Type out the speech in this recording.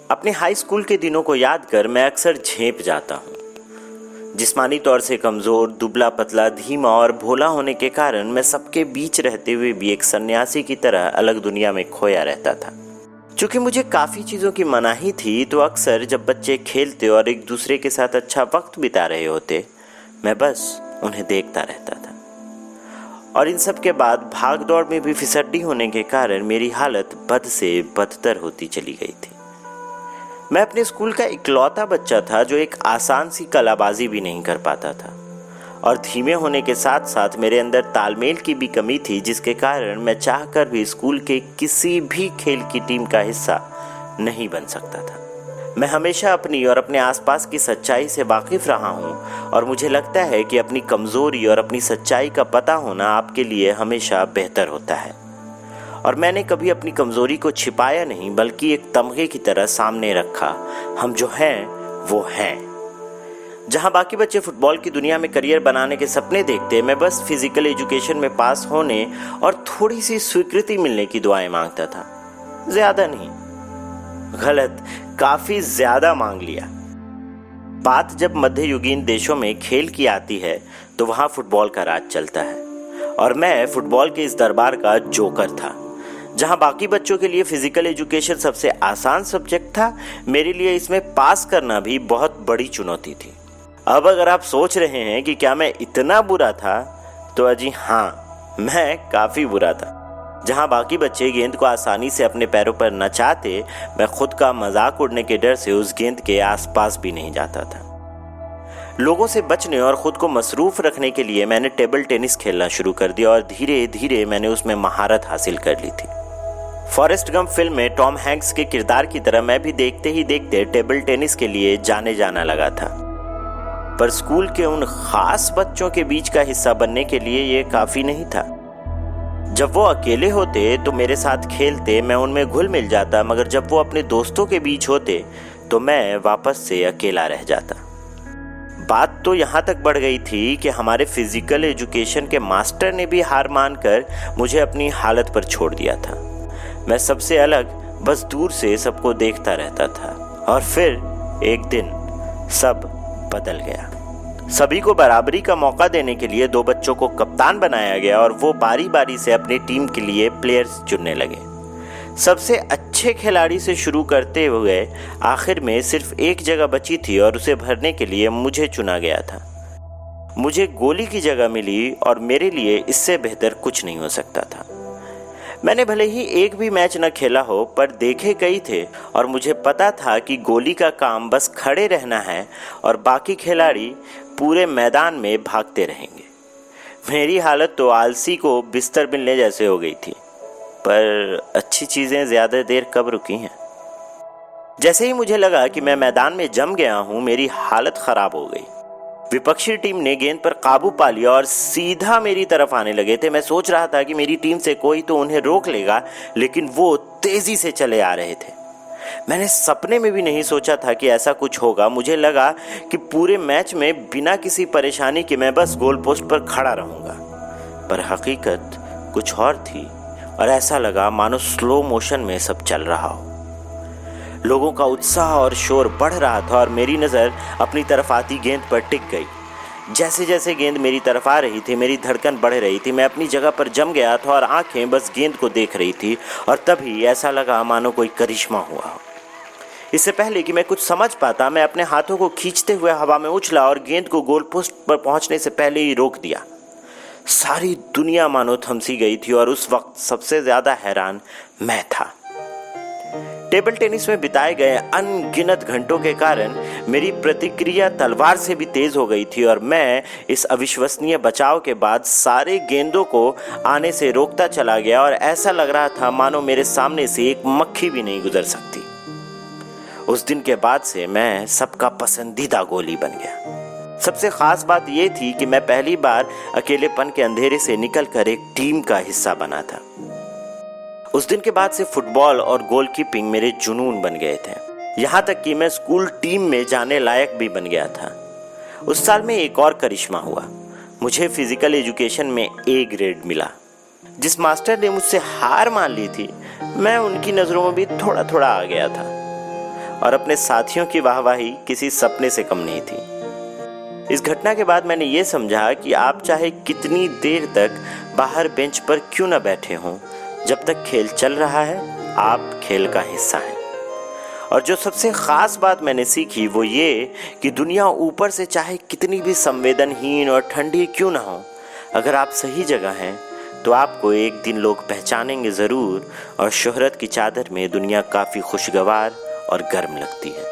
अपने high school के दिनों को याद कर मैं अक्सर झेंप जाता हूँ। जिस्मानी तौर से कमज़ोर, दुबला पतला, धीमा और भोला होने के कारण मैं सबके बीच रहते हुए भी एक सन्यासी की तरह अलग दुनिया में खोया रहता था। चूँकि मुझे काफ़ी चीज़ों की मनाही थी, तो अक्सर जब बच्चे खेलते और एक दूसरे के साथ अच्छा वक्त बिता रहे होते, मैं बस उन्हें देखता रहता था। और इन सब के बाद भाग दौड़ में भी फिसड्डी होने के कारण मेरी हालत बद से बदतर होती चली गई थी। मैं अपने स्कूल का इकलौता बच्चा था जो एक आसान सी कलाबाजी भी नहीं कर पाता था, और धीमे होने के साथ साथ मेरे अंदर तालमेल की भी कमी थी, जिसके कारण मैं चाहकर भी स्कूल के किसी भी खेल की टीम का हिस्सा नहीं बन सकता था। मैं हमेशा अपनी और अपने आसपास की सच्चाई से वाकिफ रहा हूँ, और मुझे लगता है कि अपनी कमज़ोरी और अपनी सच्चाई का पता होना आपके लिए हमेशा बेहतर होता है। और मैंने कभी अपनी कमज़ोरी को छिपाया नहीं, बल्कि एक तमगे की तरह सामने रखा। हम जो हैं वो हैं। जहां बाकी बच्चे फुटबॉल की दुनिया में करियर बनाने के सपने देखते, मैं बस फिजिकल एजुकेशन में पास होने और थोड़ी सी स्वीकृति मिलने की दुआएं मांगता था। ज़्यादा नहीं, गलत, काफ़ी ज़्यादा मांग लिया। बात जब मध्ययुगीन देशों में खेल की आती है तो वहाँ फुटबॉल का राज चलता है, और मैं फुटबॉल के इस दरबार का जोकर था। जहां बाकी बच्चों के लिए फिजिकल एजुकेशन सबसे आसान सब्जेक्ट था, मेरे लिए इसमें पास करना भी बहुत बड़ी चुनौती थी। अब अगर आप सोच रहे हैं कि क्या मैं इतना बुरा था, तो अजी हाँ, मैं काफ़ी बुरा था। जहां बाकी बच्चे गेंद को आसानी से अपने पैरों पर नचाते, मैं खुद का मजाक उड़ने के डर से उस गेंद के आसपास भी नहीं जाता था। लोगों से बचने और ख़ुद को मसरूफ़ रखने के लिए मैंने टेबल टेनिस खेलना शुरू कर दिया, और धीरे धीरे मैंने उसमें महारत हासिल कर ली थी। फॉरेस्ट गंप फिल्म में टॉम हैंक्स के किरदार की तरह मैं भी देखते ही देखते टेबल टेनिस के लिए जाने जाना लगा था। पर स्कूल के उन खास बच्चों के बीच का हिस्सा बनने के लिए ये काफ़ी नहीं था। जब वो अकेले होते तो मेरे साथ खेलते, मैं उनमें घुल मिल जाता, मगर जब वो अपने दोस्तों के बीच होते तो मैं वापस से अकेला रह जाता। बात तो यहाँ तक बढ़ गई थी कि हमारे फिजिकल एजुकेशन के मास्टर ने भी हार मानकर मुझे अपनी हालत पर छोड़ दिया था। मैं सबसे अलग बस दूर से सबको देखता रहता था, और फिर एक दिन सब बदल गया। सभी को बराबरी का मौका देने के लिए 2 बच्चों को कप्तान बनाया गया, और वो बारी बारी से अपनी टीम के लिए प्लेयर्स चुनने लगे। सबसे अच्छे खिलाड़ी से शुरू करते हुए आखिर में सिर्फ एक जगह बची थी, और उसे भरने के लिए मुझे चुना गया था। मुझे गोली की जगह मिली, और मेरे लिए इससे बेहतर कुछ नहीं हो सकता था। मैंने भले ही एक भी मैच न खेला हो, पर देखे कई थे, और मुझे पता था कि गोली का काम बस खड़े रहना है और बाकी खिलाड़ी पूरे मैदान में भागते रहेंगे। मेरी हालत तो आलसी को बिस्तर मिलने जैसे हो गई थी, पर अच्छी चीज़ें ज़्यादा देर कब रुकी हैं। जैसे ही मुझे लगा कि मैं मैदान में जम गया हूँ, मेरी हालत ख़राब हो गई। विपक्षी टीम ने गेंद पर काबू पा लिया और सीधा मेरी तरफ आने लगे थे। मैं सोच रहा था कि मेरी टीम से कोई तो उन्हें रोक लेगा, लेकिन वो तेजी से चले आ रहे थे। मैंने सपने में भी नहीं सोचा था कि ऐसा कुछ होगा। मुझे लगा कि पूरे मैच में बिना किसी परेशानी के मैं बस गोल पोस्ट पर खड़ा रहूंगा, पर हकीकत कुछ और थी, और ऐसा लगा मानो स्लो मोशन में सब चल रहा हो। लोगों का उत्साह और शोर बढ़ रहा था, और मेरी नज़र अपनी तरफ आती गेंद पर टिक गई। जैसे जैसे गेंद मेरी तरफ आ रही थी, मेरी धड़कन बढ़ रही थी। मैं अपनी जगह पर जम गया था और आंखें बस गेंद को देख रही थी, और तभी ऐसा लगा मानो कोई करिश्मा हुआ हो। इससे पहले कि मैं कुछ समझ पाता, मैं अपने हाथों को खींचते हुए हवा में उछला और गेंद को गोल पोस्ट पर पहुंचने से पहले ही रोक दिया। सारी दुनिया मानो थमसी गई थी, और उस वक्त सबसे ज़्यादा हैरान मैं था। टेबल टेनिस में बिताए गए अनगिनत घंटों के कारण मेरी प्रतिक्रिया तलवार से भी तेज हो गई थी, और मैं इस अविश्वसनीय बचाव के बाद सारे गेंदों को आने से रोकता चला गया, और ऐसा लग रहा था मानो मेरे सामने से एक मक्खी भी नहीं गुजर सकती। उस दिन के बाद से मैं सबका पसंदीदा गोली बन गया। सबसे खास बात यह थी कि मैं पहली बार अकेलेपन के अंधेरे से निकलकर एक टीम का हिस्सा बना था। उस दिन के बाद से फुटबॉल और गोलकीपिंग मेरे जुनून बन गए थे, यहाँ तक कि मैं स्कूल टीम में जाने लायक भी बन गया था। उस साल में एक और करिश्मा हुआ। मुझे फिजिकल एजुकेशन में A ग्रेड मिला। जिस मास्टर ने मुझसे हार मान ली थी, मैं उनकी नज़रों में भी थोड़ा थोड़ा आ गया था। और अपने साथियों की वाहवाही किसी सपने से कम नहीं थी। इस घटना के बाद मैंने ये समझा कि आप चाहे कितनी देर तक बाहर बेंच पर क्यों न बैठे हों, जब तक खेल चल रहा है आप खेल का हिस्सा हैं। और जो सबसे ख़ास बात मैंने सीखी वो ये कि दुनिया ऊपर से चाहे कितनी भी संवेदनहीन और ठंडी क्यों ना हो, अगर आप सही जगह हैं तो आपको एक दिन लोग पहचानेंगे ज़रूर, और शोहरत की चादर में दुनिया काफ़ी खुशगवार और गर्म लगती है।